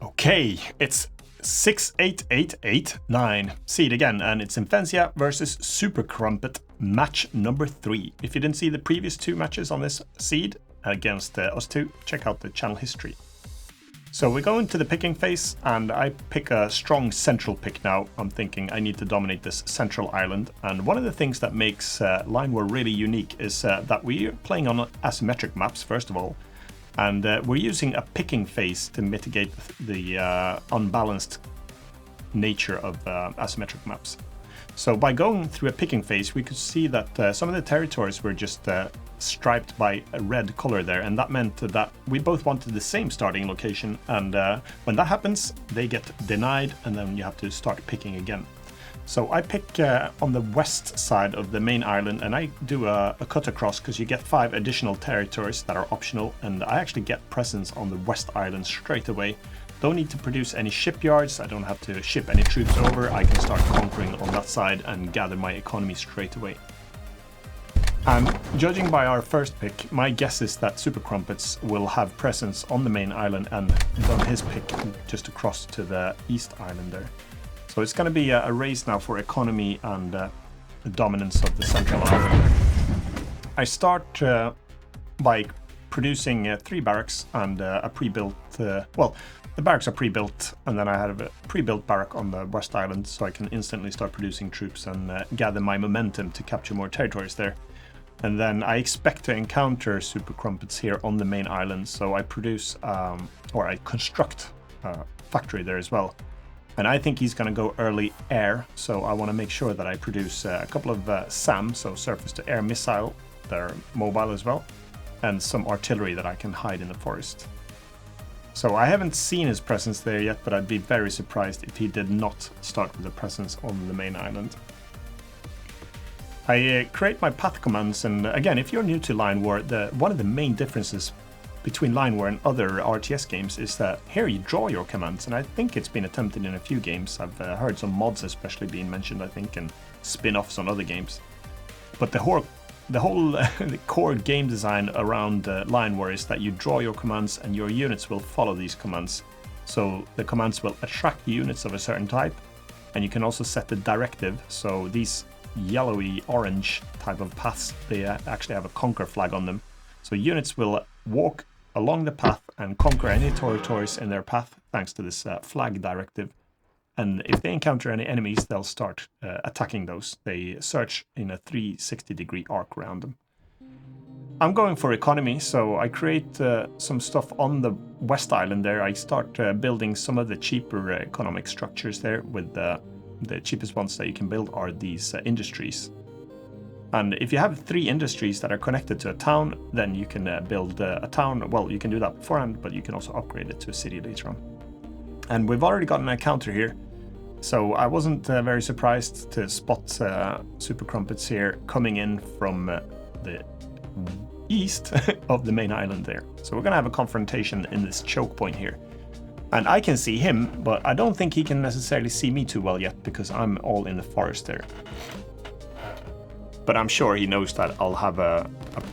Okay, it's 68889 seed again, and it's Imphenzia versus SuperCrumpet match number 3. If you didn't see the previous 2 matches on this seed against us two, check out the channel history. So we go into the picking phase, and I pick a strong central pick now. I'm thinking I need to dominate this central island, and one of the things that makes Line War really unique is that we're playing on asymmetric maps, first of all, and we're using a picking phase to mitigate the unbalanced nature of asymmetric maps. So by going through a picking phase, we could see that some of the territories were just striped by a red color there, and that meant that we both wanted the same starting location, and when that happens, they get denied, and then you have to start picking again. So I pick on the west side of the main island, and I do a cut across because you get 5 additional territories that are optional, and I actually get presence on the west island straight away. Don't need to produce any shipyards, I don't have to ship any troops over, I can start conquering on that side and gather my economy straight away. And judging by our first pick, my guess is that SuperCrumpets will have presence on the main island and done his pick just across to the east island there. So it's going to be a race now for economy and the dominance of the central island. I start by producing 3 barracks and a pre-built, well, the barracks are pre-built, and then I have a pre-built barrack on the west island, so I can instantly start producing troops and gather my momentum to capture more territories there. And then I expect to encounter SuperCrumpets here on the main island, so I produce, or I construct a factory there as well. And I think he's going to go early air, so I want to make sure that I produce a couple of SAM, so surface-to-air missile, that are mobile as well, and some artillery that I can hide in the forest. So I haven't seen his presence there yet, but I'd be very surprised if he did not start with a presence on the main island. I create my path commands, and again, if you're new to Line War, one of the main differences between Line War and other RTS games is that here you draw your commands, and I think it's been attempted in a few games. I've heard some mods especially being mentioned, I think, and spin-offs on other games. But the whole the core game design around Line War is that you draw your commands and your units will follow these commands. So the commands will attract units of a certain type, and you can also set the directive. So these yellowy orange type of paths, they actually have a conquer flag on them. So units will walk along the path and conquer any territories in their path thanks to this flag directive. And if they encounter any enemies, they'll start attacking those. They search in a 360-degree arc around them. I'm going for economy, so I create some stuff on the west island there. I start building some of the cheaper economic structures there. With the cheapest ones that you can build are these industries. And if you have 3 industries that are connected to a town, then you can build a town. Well, you can do that beforehand, but you can also upgrade it to a city later on. And we've already got an encounter here, so I wasn't very surprised to spot SuperCrumpets here coming in from the east of the main island there. So we're going to have a confrontation in this choke point here. And I can see him, but I don't think he can necessarily see me too well yet, because I'm all in the forest there. But I'm sure he knows that I'll have a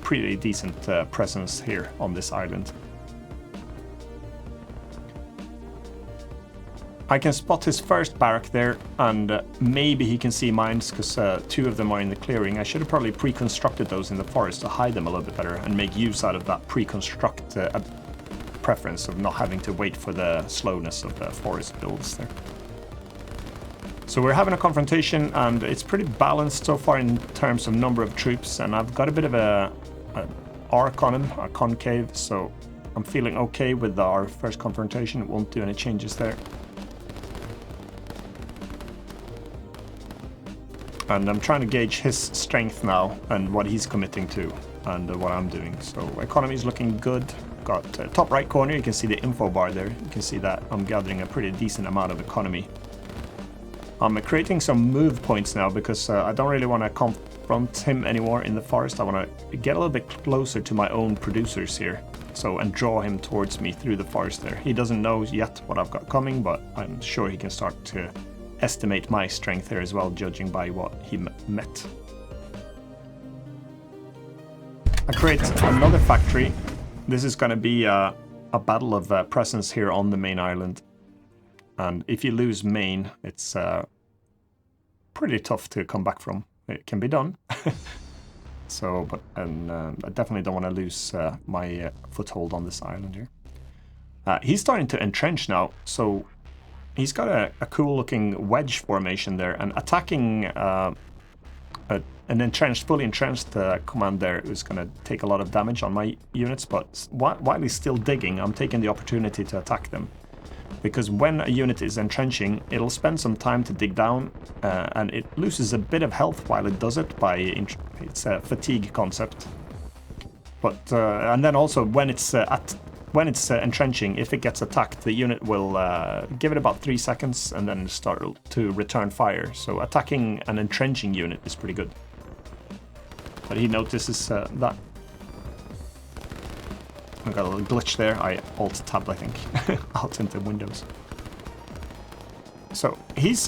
pretty decent presence here on this island. I can spot his first barrack there, and maybe he can see mine, because 2 of them are in the clearing. I should have probably pre-constructed those in the forest to hide them a little bit better and make use out of that pre-construct preference of not having to wait for the slowness of the forest builds there. So we're having a confrontation, and it's pretty balanced so far in terms of number of troops, and I've got a bit of an arc on him, a concave, so I'm feeling okay with our first confrontation. It won't do any changes there. And I'm trying to gauge his strength now and what he's committing to and what I'm doing. So economy is looking good. Got top right corner, you can see the info bar there. You can see that I'm gathering a pretty decent amount of economy. I'm creating some move points now because I don't really want to confront him anymore in the forest. I want to get a little bit closer to my own producers here, and draw him towards me through the forest there. He doesn't know yet what I've got coming, but I'm sure he can start to estimate my strength there as well, judging by what he met. I create another factory. This is going to be a battle of presence here on the main island. And if you lose main, it's pretty tough to come back from. It can be done. So, but I definitely don't want to lose my foothold on this island here. He's starting to entrench now, so he's got a cool-looking wedge formation there, and attacking an fully entrenched command there is going to take a lot of damage on my units, but while he's still digging, I'm taking the opportunity to attack them. Because when a unit is entrenching, it'll spend some time to dig down, and it loses a bit of health while it does it by its fatigue concept. But and then also when it's entrenching, if it gets attacked, the unit will give it about 3 seconds and then start to return fire. So attacking an entrenching unit is pretty good. But he notices that. I got a little glitch there. I alt-tabbed, I think, out into Windows. So he's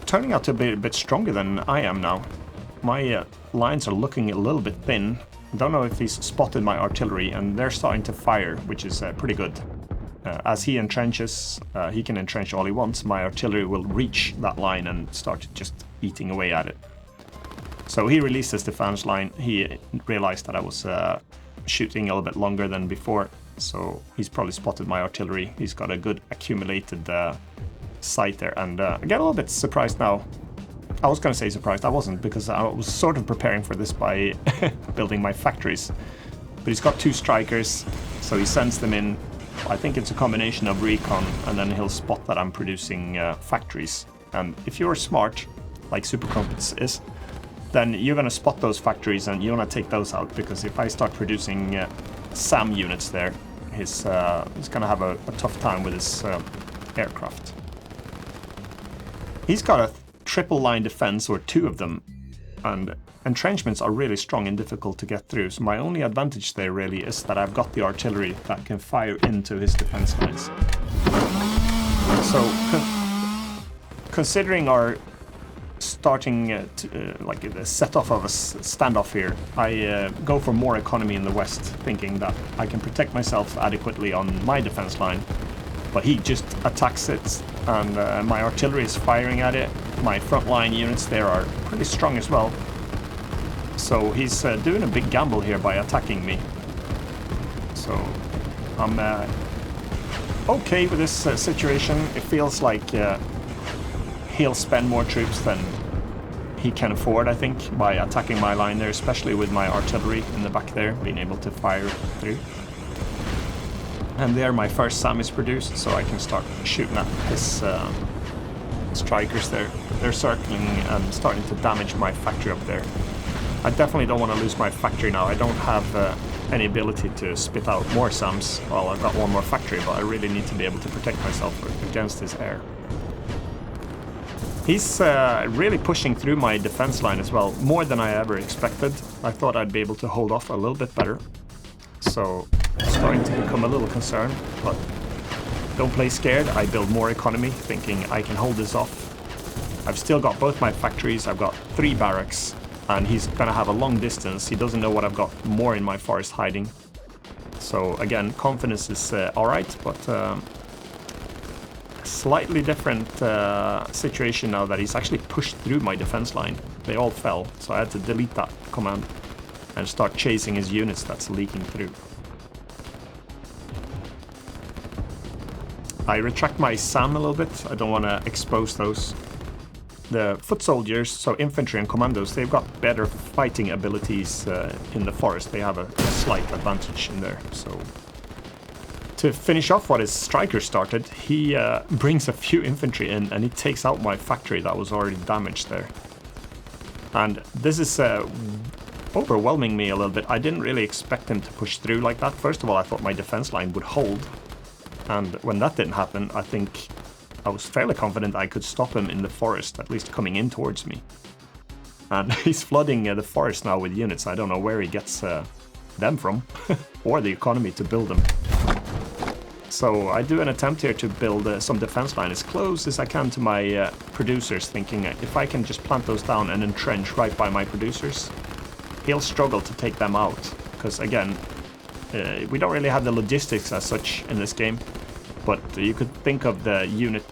turning out to be a bit stronger than I am now. My lines are looking a little bit thin. I don't know if he's spotted my artillery, and they're starting to fire, which is pretty good. As he entrenches, he can entrench all he wants. My artillery will reach that line and start just eating away at it. So he released his defense line. He realized that I was shooting a little bit longer than before, so he's probably spotted my artillery. He's got a good accumulated sight there, and I get a little bit surprised now. I was going to say surprised, I wasn't, because I was sort of preparing for this by building my factories. But he's got 2 strikers, so he sends them in. I think it's a combination of recon, and then he'll spot that I'm producing factories. And if you're smart, like SuperCrumpets is, then you're going to spot those factories and you want to take those out, because if I start producing SAM units there, he's going to have a tough time with his aircraft. He's got a triple line defense, or 2 of them, and entrenchments are really strong and difficult to get through, so my only advantage there really is that I've got the artillery that can fire into his defense lines. So, considering our starting like the set-off of a standoff here, I go for more economy in the west, thinking that I can protect myself adequately on my defense line, but he just attacks it, and my artillery is firing at it. My frontline units there are pretty strong as well, so he's doing a big gamble here by attacking me. So I'm okay with this situation. It feels like he'll spend more troops than he can afford, I think, by attacking my line there, especially with my artillery in the back there, being able to fire through. And there my first SAM is produced, so I can start shooting at his strikers there. They're circling and starting to damage my factory up there. I definitely don't want to lose my factory now. I don't have any ability to spit out more SAMs. Well, I've got 1 more factory, but I really need to be able to protect myself against his air. He's really pushing through my defense line as well, more than I ever expected. I thought I'd be able to hold off a little bit better. So I'm starting to become a little concerned, but don't play scared. I build more economy, thinking I can hold this off. I've still got both my factories. I've got 3 barracks, and he's gonna have a long distance. He doesn't know what I've got more in my forest hiding. So again, confidence is alright, but slightly different situation now that he's actually pushed through my defense line. They all fell, so I had to delete that command and start chasing his units that's leaking through. I retract my SAM a little bit. I don't want to expose those. The foot soldiers, so infantry and commandos, they've got better fighting abilities in the forest. They have a slight advantage in there. So to finish off what his striker started, he brings a few infantry in and he takes out my factory that was already damaged there. And this is overwhelming me a little bit. I didn't really expect him to push through like that. First of all, I thought my defense line would hold. And when that didn't happen, I think I was fairly confident I could stop him in the forest, at least coming in towards me. And he's flooding the forest now with units. I don't know where he gets them from, or the economy to build them. So I do an attempt here to build some defense line as close as I can to my producers, thinking if I can just plant those down and entrench right by my producers, he'll struggle to take them out. Because again, we don't really have the logistics as such in this game. But you could think of the unit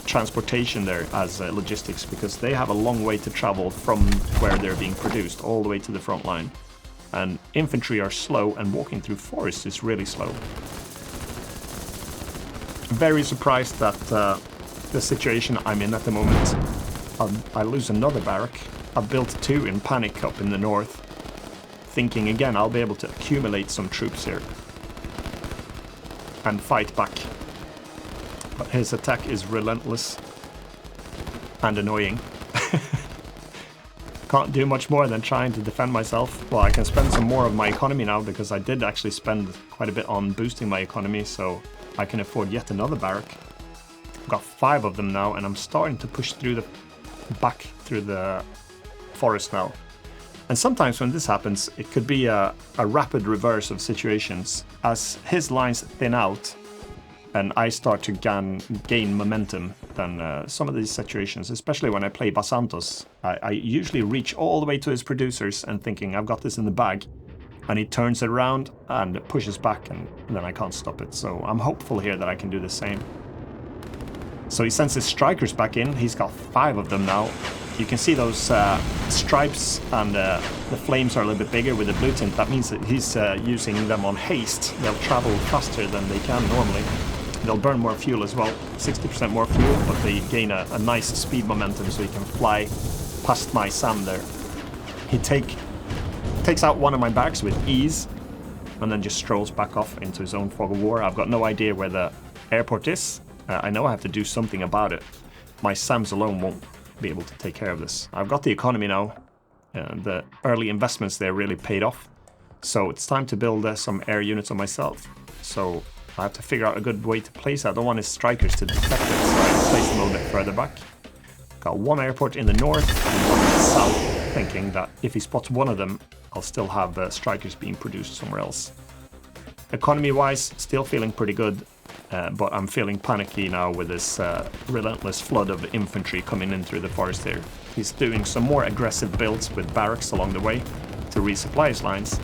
transportation there as logistics, because they have a long way to travel from where they're being produced all the way to the front line. And infantry are slow, and walking through forests is really slow. Very surprised that the situation I'm in at the moment. I lose another barrack. I've built 2 in panic up in the north, thinking again I'll be able to accumulate some troops here and fight back. But his attack is relentless and annoying. Can't do much more than trying to defend myself. Well, I can spend some more of my economy now, because I did actually spend quite a bit on boosting my economy, so I can afford yet another barrack. I've got 5 of them now, and I'm starting to push through back through the forest now. And sometimes when this happens, it could be a rapid reverse of situations. As his lines thin out and I start to gain momentum, then some of these situations, especially when I play Basantos, I usually reach all the way to his producers and thinking I've got this in the bag, and he turns it around and pushes back, and then I can't stop it. So I'm hopeful here that I can do the same. So he sends his strikers back in. He's got 5 of them now. You can see those stripes, and the flames are a little bit bigger with the blue tint. That means that he's using them on haste. They'll travel faster than they can normally. They'll burn more fuel as well, 60% more fuel, but they gain a nice speed momentum, so he can fly past my SAM there. He takes out one of my barracks with ease, and then just strolls back off into his own fog of war. I've got no idea where the airport is. I know I have to do something about it. My SAMs alone won't be able to take care of this. I've got the economy now. The early investments there really paid off. So it's time to build some air units on myself. So I have to figure out a good way to place it. I don't want his strikers to detect it, so I place them a little bit further back. Got 1 airport in the north and 1 in the south, thinking that if he spots one of them, I'll still have strikers being produced somewhere else. Economy-wise, still feeling pretty good. But I'm feeling panicky now with this relentless flood of infantry coming in through the forest here. He's doing some more aggressive builds with barracks along the way to resupply his lines.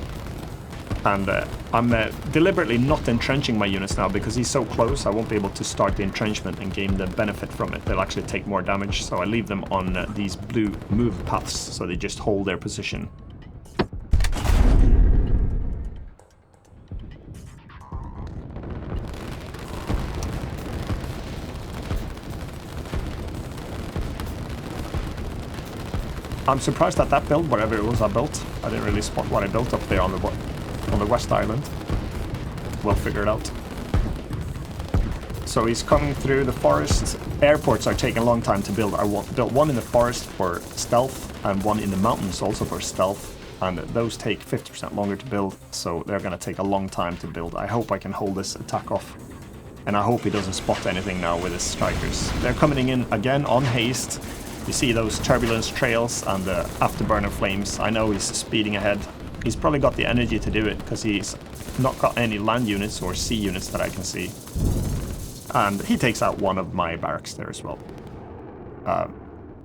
And I'm deliberately not entrenching my units now, because he's so close I won't be able to start the entrenchment and gain the benefit from it. They'll actually take more damage, so I leave them on these blue move paths, so they just hold their position. I'm surprised at that build, whatever it was I built. I didn't really spot what I built up there on the West Island. We'll figure it out. So he's coming through the forest. Airports are taking a long time to build. I built 1 in the forest for stealth and 1 in the mountains also for stealth. And those take 50% longer to build, so they're going to take a long time to build. I hope I can hold this attack off. And I hope he doesn't spot anything now with his strikers. They're coming in again on haste. You see those turbulence trails and the afterburner flames. I know he's speeding ahead. He's probably got the energy to do it, because he's not got any land units or sea units that I can see. And he takes out 1 of my barracks there as well.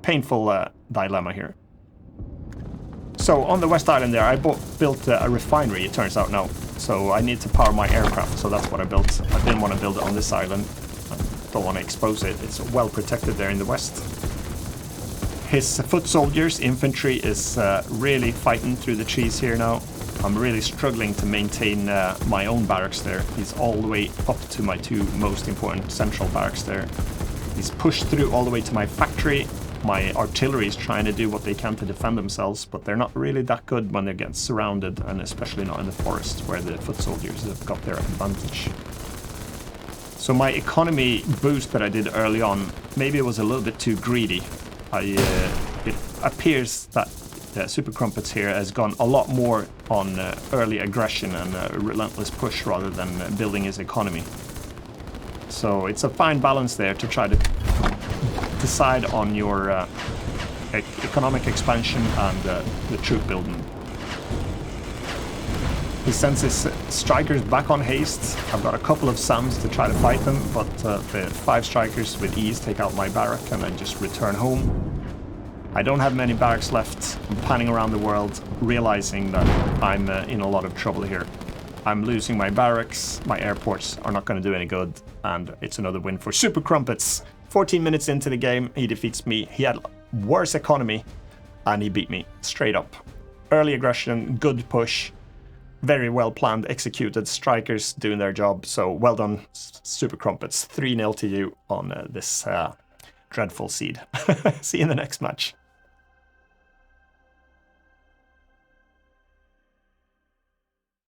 Painful dilemma here. So on the West Island there, I built a refinery, it turns out now. So I need to power my aircraft, so that's what I built. I didn't want to build it on this island. I don't want to expose it. It's well protected there in the west. His foot soldiers, infantry, is really fighting through the trees here now. I'm really struggling to maintain my own barracks there. He's all the way up to my 2 most important central barracks there. He's pushed through all the way to my factory. My artillery is trying to do what they can to defend themselves, but they're not really that good when they get surrounded, and especially not in the forest, where the foot soldiers have got their advantage. So my economy boost that I did early on, maybe it was a little bit too greedy. It appears that SuperCrumpets here has gone a lot more on early aggression and relentless push rather than building his economy. So it's a fine balance there to try to decide on your economic expansion and the troop building. He sends his strikers back on haste. I've got a couple of SAMs to try to fight them, but the 5 strikers with ease take out my barrack and I just return home. I don't have many barracks left. I'm panning around the world, realizing that I'm in a lot of trouble here. I'm losing my barracks, my airports are not going to do any good, and it's another win for SuperCrumpets. 14 minutes into the game, he defeats me. He had worse economy, and he beat me straight up. Early aggression, good push, very well planned, executed, strikers doing their job. So well done, SuperCrumpets. 3-0 to you on this dreadful seed. See you in the next match.